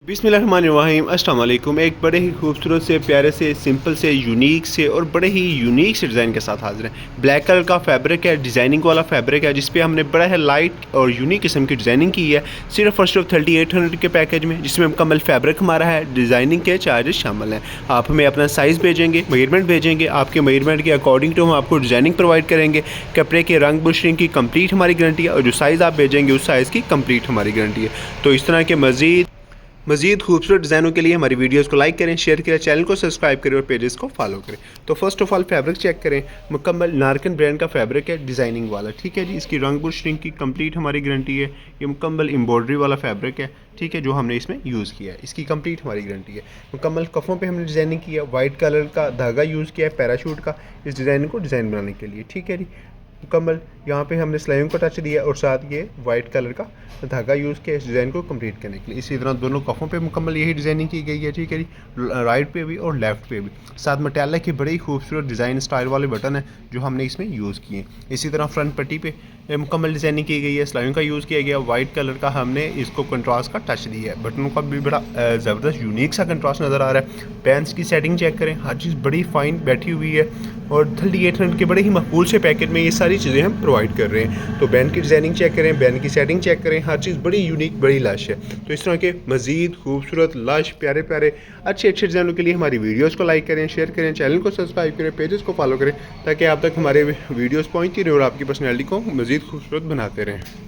बिस्मिल्लाहिर्रहमानिर्रहीम। अस्सलाम वालेकुम। एक बड़े ही खूबसूरत से, प्यारे से, सिंपल से, यूनिक से और बड़े ही यूनिक से डिज़ाइन के साथ हाज़िर हैं। ब्लैक कलर का फैब्रिक है, डिज़ाइनिंग वाला फैब्रिक है, जिस पे हमने बड़ा है लाइट और यूनिक किस्म की डिज़ाइनिंग की है, सिर्फ और सिर्फ 3800 के पैकेज में, जिसमें मुकम्मल फैब्रिक हमारा है, डिज़ाइनिंग के चार्जेस शामिल हैं। आप हमें अपना साइज़ भेजेंगे, मेजरमेंट भेजेंगे, आपके मेजरमेंट के अकॉर्डिंग टू हम आपको डिज़ाइनिंग प्रोवाइड करेंगे। कपड़े के रंग बुशरिंग की कंप्लीट हमारी गारंटी है और जो साइज़ आप भेजेंगे उस साइज़ की कंप्लीट हमारी गारंटी है। तो इस तरह के मज़ीद खूबसूरत डिज़ाइनों के लिए हमारी वीडियोस को लाइक करें, शेयर करें, चैनल को सब्सक्राइब करें और पेजेस को फॉलो करें। तो first of all fabric check करें। मुकम्मल नारकन ब्रांड का फैब्रिक है, डिज़ाइनिंग वाला, ठीक है जी। इसकी रंग बुशरिंग की कंप्लीट हमारी गारंटी है। ये मुकम्मल एम्ब्रॉयडरी वाला फैब्रिक है, ठीक है, जो हमने इसमें यूज़ किया है, इसकी कंप्लीट हमारी गारंटी है। मुकम्मल कफ़ों पे हमने डिज़ाइनिंग किया, वाइट कलर का धागा यूज़ किया है पैराशूट का, इस डिज़ाइन को डिज़ाइन बनाने के लिए, ठीक है जी। मुकम्मल यहाँ पे हमने सिलाइयों का टच दिया और साथ ये वाइट कलर का धागा यूज़ किया इस डिज़ाइन को कंप्लीट करने के लिए। इसी तरह दोनों कफ़ों पे मुकम्मल यही डिज़ाइनिंग की गई है, ठीक है जी। राइट पे भी और लेफ़्ट पे भी। साथ मटेरियल की बड़ी खूबसूरत डिज़ाइन स्टाइल वाले बटन है जो हमने इसमें यूज़ किए। इसी तरह फ्रंट पट्टी पे मुकम्मल डिज़ाइनिंग की गई है, सिलाइयों का यूज़ किया गया, वाइट कलर का हमने इसको कंट्रास्ट का टच दिया है। बटनों का भी बड़ा ज़बरदस्त यूनिक सा कंट्रास्ट नज़र आ रहा है। पैंट्स की सेटिंग चेक करें, हर चीज़ बड़ी फाइन बैठी हुई है और 3800 के बड़े ही मकबूल से पैकेट में ये सारी चीज़ें हम प्रोवाइड कर रहे हैं। तो बैंड की डिज़ाइनिंग चेक करें, बैंड की सेटिंग चेक करें, हर चीज़ बड़ी यूनिक, बड़ी लश है। तो इस तरह के मज़ीद खूबसूरत, लश, प्यारे प्यारे, अच्छे अच्छे डिज़ाइनों के लिए हमारी वीडियोज़ को लाइक करें, शेयर करें, चैनल को सब्सक्राइब करें, पेजेस को फॉलो करें, ताकि आप तक हमारे वीडियोज़ पहुँचती रहें और आपकी पर्सनैलिटी को मज़ीद खूबसूरत बनाते रहें।